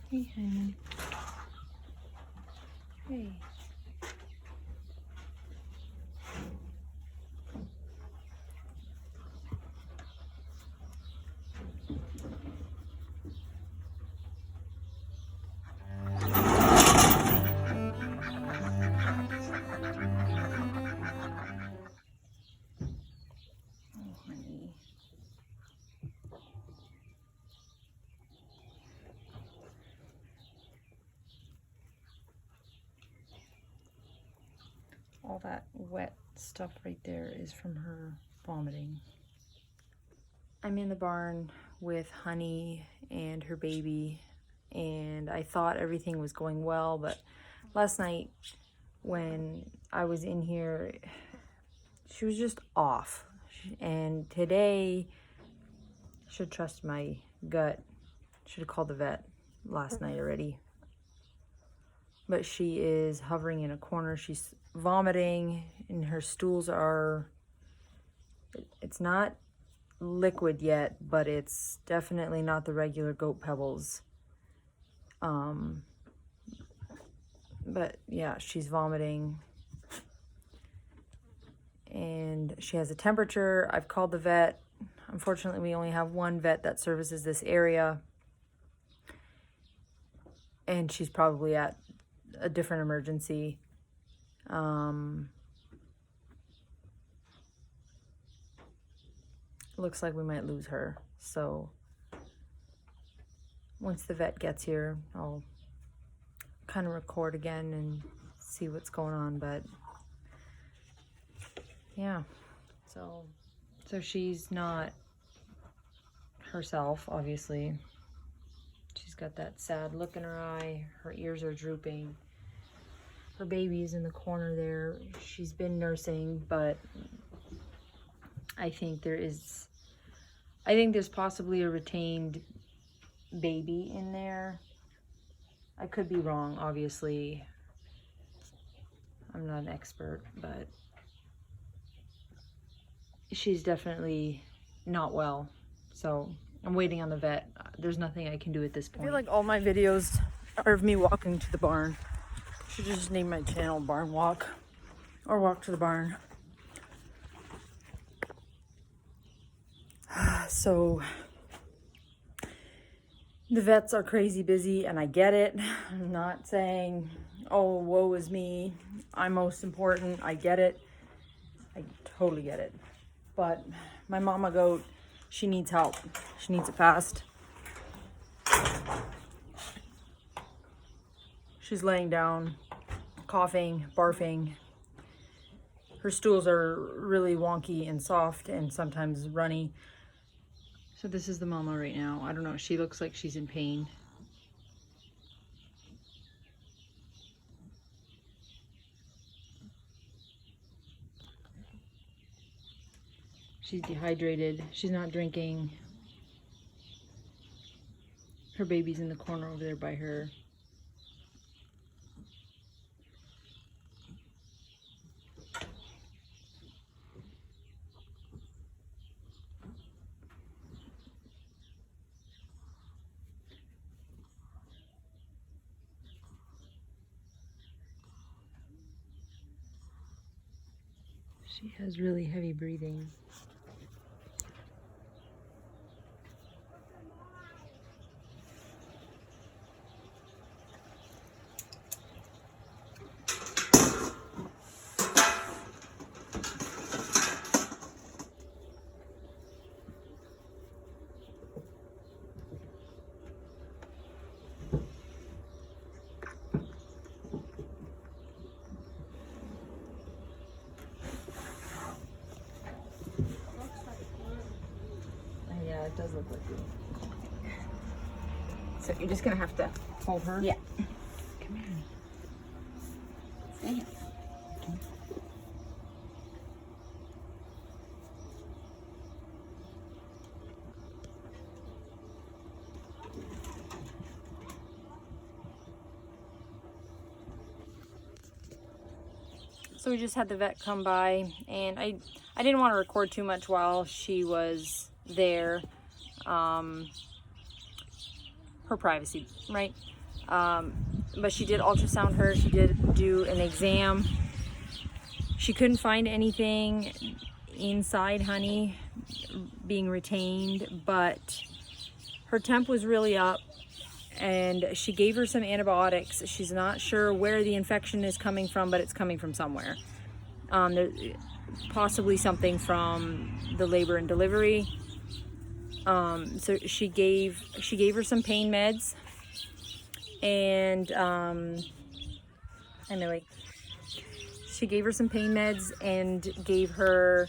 Hey, honey. Hey. Oh, honey. All that wet stuff right there is from her vomiting. I'm in the barn with Honey and her baby, and I thought everything was going well, but last night when I was in here, she was just off. And today, I should trust my gut. Should have called the vet last night already. But she is hovering in a corner. She's vomiting, and her stools are, it's not liquid yet, but it's definitely not the regular goat pebbles. But yeah, she's vomiting. And she has a temperature. I've called the vet. Unfortunately, we only have one vet that services this area. And she's probably at a different emergency. Looks like we might lose her. So once the vet gets here, I'll kind of record again and see what's going on. But yeah, so she's not herself, obviously. She's got that sad look in her eye. Her ears are drooping. Her baby's in the corner there. She's been nursing, but I think there's possibly a retained baby in there. I could be wrong, obviously. I'm not an expert, but she's definitely not well. So I'm waiting on the vet. There's nothing I can do at this point. I feel like all my videos are of me walking to the barn. Should just name my channel Barn Walk or Walk to the Barn. So the vets are crazy busy, and I get it. I'm not saying, oh, woe is me, I'm most important. I get it. I totally get it. But my mama goat, she needs help. She needs it fast. She's laying down, coughing, barfing. Her stools are really wonky and soft and sometimes runny. So this is the mama right now. I don't know, she looks like she's in pain. She's dehydrated. She's not drinking. Her baby's in the corner over there by her. She has really heavy breathing. Yeah, it does look like you. So you're just gonna have to Hold her? Yeah. Come here. Stay here. So we just had the vet come by, and I didn't want to record too much while she was there. Her privacy, right? But she did ultrasound her. She did do an exam. She couldn't find anything inside Honey being retained, but her temp was really up, and she gave her some antibiotics. She's not sure where the infection is coming from, but it's coming from somewhere. Possibly something from the labor and delivery. So she gave her some pain meds, and she gave her some pain meds and gave her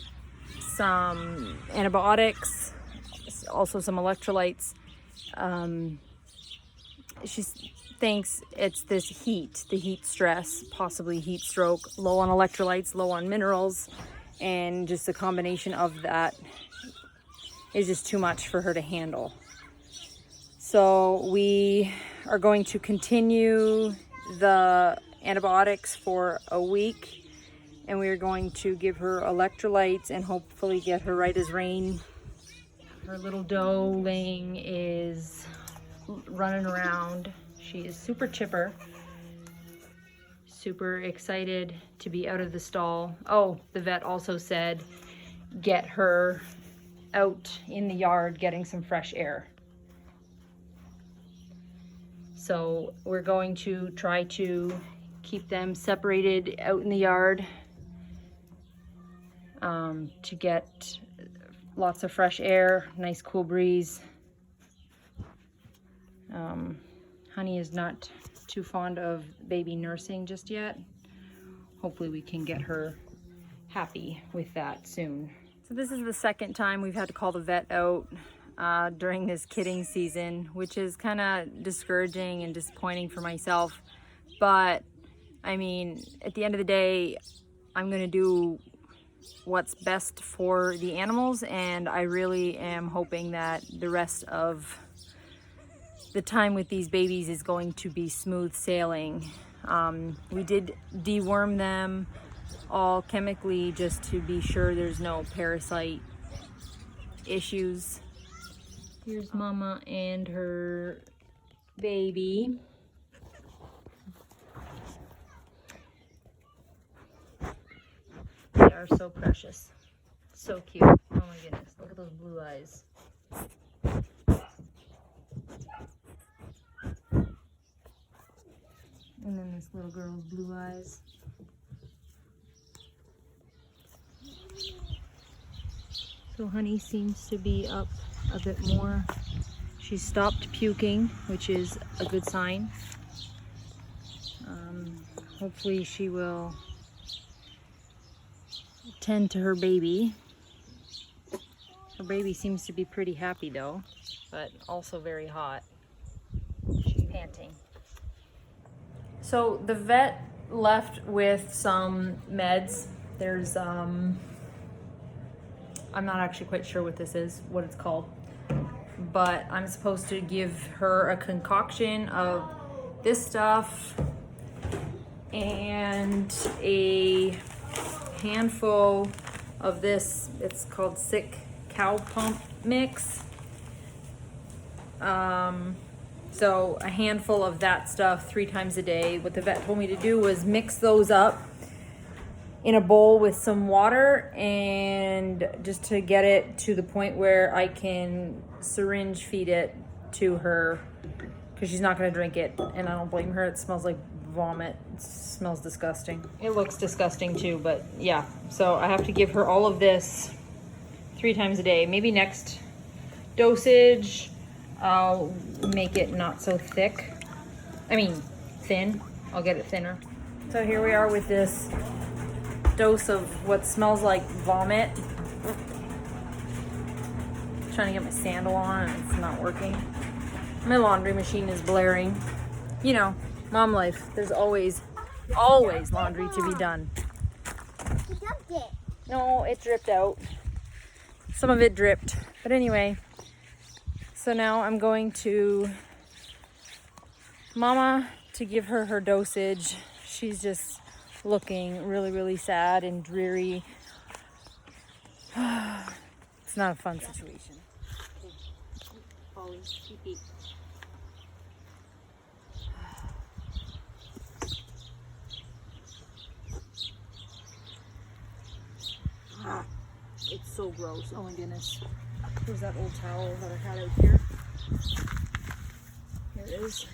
some antibiotics, also some electrolytes. She thinks it's this heat, the heat stress, possibly heat stroke, low on electrolytes, low on minerals, and just the combination of that is just too much for her to handle. So we are going to continue the antibiotics for a week, and we are going to give her electrolytes and hopefully get her right as rain. Her little doeling is running around. She is super chipper, super excited to be out of the stall. Oh, the vet also said get her out in the yard getting some fresh air. So we're going to try to keep them separated out in the yard to get lots of fresh air, nice cool breeze. Honey is not too fond of baby nursing just yet. Hopefully we can get her happy with that soon. So this is the second time we've had to call the vet out during this kidding season, which is kind of discouraging and disappointing for myself. But I mean, at the end of the day, I'm gonna do what's best for the animals, and I really am hoping that the rest of the time with these babies is going to be smooth sailing. We did deworm them all chemically just to be sure there's no parasite issues. Here's Mama and her baby. They are so precious, so cute. Oh my goodness, look at those blue eyes. And then this little girl's blue eyes. So Honey seems to be up a bit more. She stopped puking, which is a good sign. Hopefully she will tend to her baby. Her baby seems to be pretty happy though, but also very hot. She's panting. So the vet left with some meds. There's, I'm not actually quite sure what this is, what it's called, but I'm supposed to give her a concoction of this stuff and a handful of this. It's called Sick Cow Pump Mix. So a handful of that stuff 3 times a day. What the vet told me to do was mix those up in a bowl with some water, and just to get it to the point where I can syringe feed it to her, because she's not going to drink it, and I don't blame her. It smells like vomit. It smells disgusting. It looks disgusting too, but yeah. So I have to give her all of this 3 times a day. Maybe next dosage I'll make it not so thick. I mean, thin. I'll get it thinner. So here we are with this dose of what smells like vomit. Trying to get my sandal on and it's not working. My laundry machine is blaring. You know, mom life. There's always laundry to be done. You dumped it. No, it dripped out. Some of it dripped. But anyway, so now I'm going to Mama to give her her dosage. She's just looking really, really sad and dreary. It's not a fun situation. Polly, pee-pee. It's so gross. Oh my goodness. There's that old towel that I had out here. Here it is.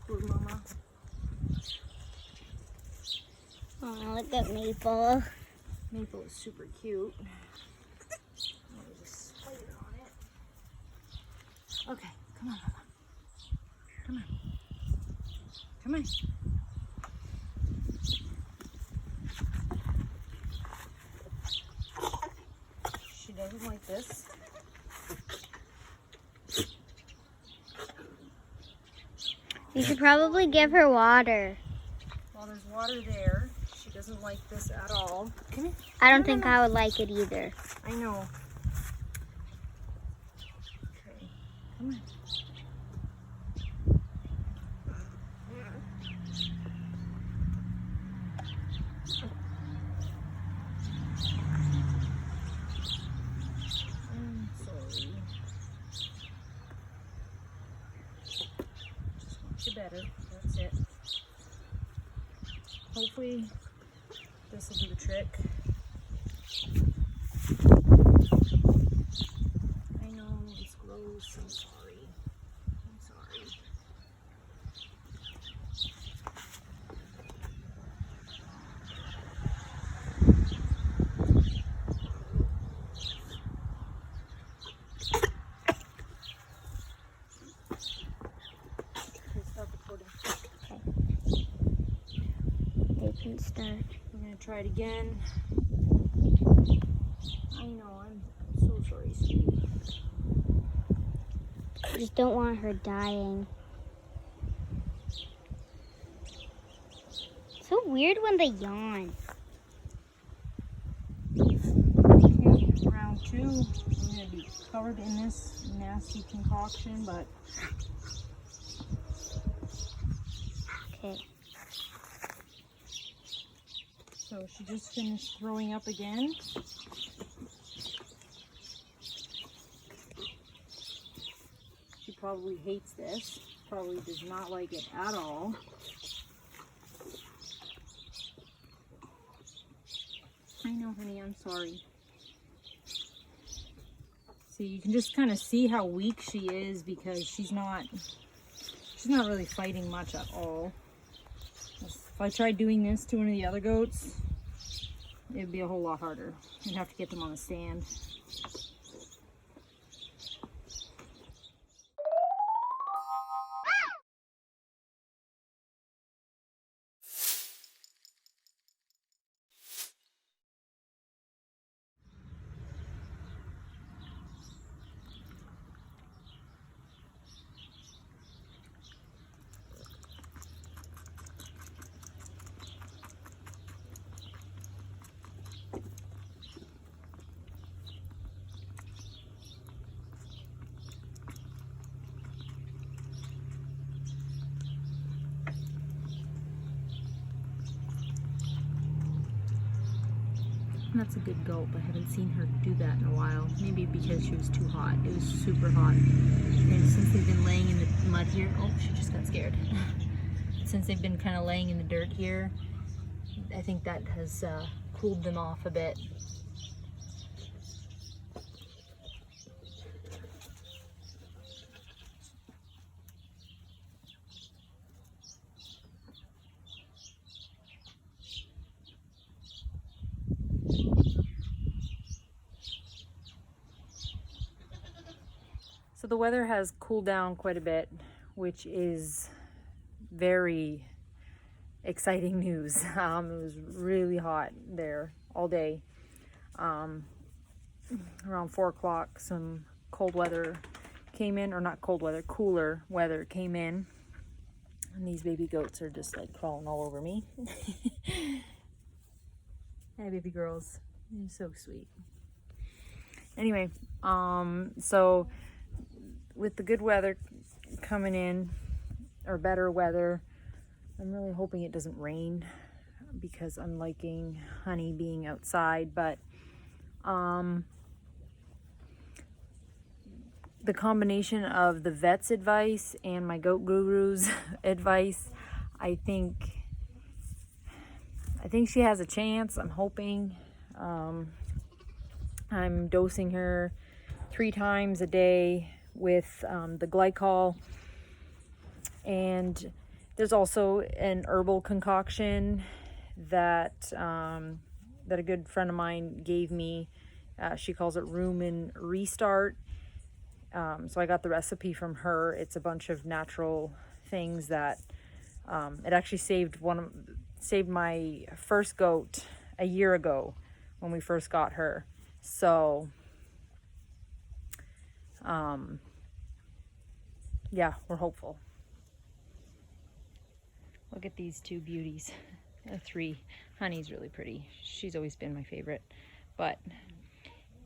Poor mama. Oh, look at Maple. Maple is super cute. There's a spider on it. Okay, come on, mama. Come on. Come on. She doesn't like this. You should probably give her water. Well, there's water there. She doesn't like this at all. Come here. I don't think I would like it either. I know. Okay, come on. I'm sorry. Just want you better. That's it. Hopefully this will do the trick. I know it's gross. I'm sorry. I'm sorry. Okay, stop recording. They can start. We're gonna try it again. I know, I'm so sorry, sweetie. I just don't want her dying. So weird when they yawn. Okay, round 2. I'm gonna be covered in this nasty concoction, but Okay. so she just finished throwing up again. She probably hates this. Probably does not like it at all. I know, honey, I'm sorry. See, you can just kind of see how weak she is because she's not really fighting much at all. If I tried doing this to one of the other goats, it'd be a whole lot harder. You'd have to get them on a stand. That's a good gulp. I haven't seen her do that in a while. Maybe because she was too hot. It was super hot. And since they've been laying in the mud here, oh, she just got scared. Since they've been kind of laying in the dirt here, I think that has cooled them off a bit. So the weather has cooled down quite a bit, which is very exciting news. It was really hot there all day. Around 4 o'clock, some cold weather came in, or not cold weather, cooler weather came in. And these baby goats are just like crawling all over me. Hey, baby girls, you're so sweet. Anyway, so with the good weather coming in, or better weather, I'm really hoping it doesn't rain because I'm liking Honey being outside, but the combination of the vet's advice and my goat guru's advice, I think I think she has a chance. I'm hoping. I'm dosing her 3 times a day with the glycol, and there's also an herbal concoction that that a good friend of mine gave me. She calls it Rumen Restart. So I got the recipe from her. It's a bunch of natural things that it actually saved my first goat a year ago when we first got her. So yeah, we're hopeful. Look at these 2 beauties. 3. Honey's really pretty. She's always been my favorite. But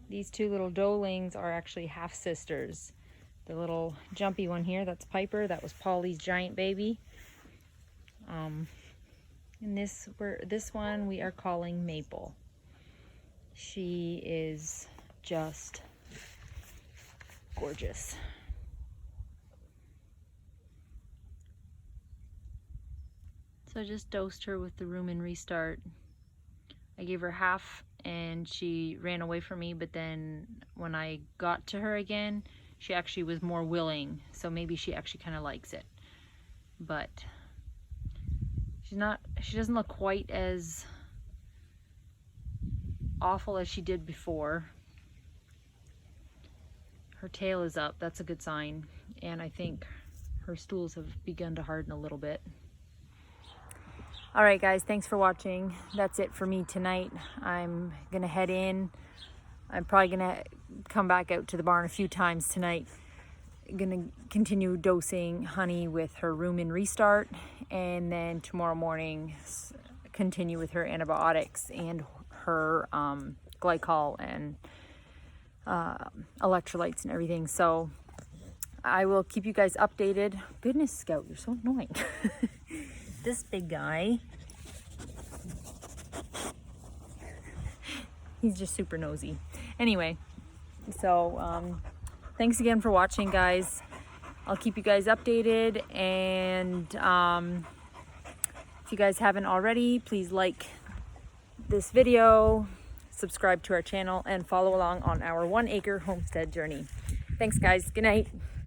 these 2 little doelings are actually half sisters. The little jumpy one here, that's Piper. That was Polly's giant baby. And this one we are calling Maple. She is just gorgeous. So I just dosed her with the Rumen Restart. I gave her half and she ran away from me, but then when I got to her again, she actually was more willing. So maybe she actually kind of likes it. But she doesn't look quite as awful as she did before. Her tail is up, that's a good sign. And I think her stools have begun to harden a little bit. All right, guys, thanks for watching. That's it for me tonight. I'm gonna head in. I'm probably gonna come back out to the barn a few times tonight. Gonna continue dosing Honey with her Rumen Restart, and then tomorrow morning continue with her antibiotics and her glycol and electrolytes and everything. So I will keep you guys updated. Goodness, Scout, you're so annoying. This big guy, he's just super nosy. Anyway, so thanks again for watching, guys. I'll keep you guys updated, and if you guys haven't already, please like this video, subscribe to our channel, and follow along on our 1 acre homestead journey. Thanks, guys. Good night.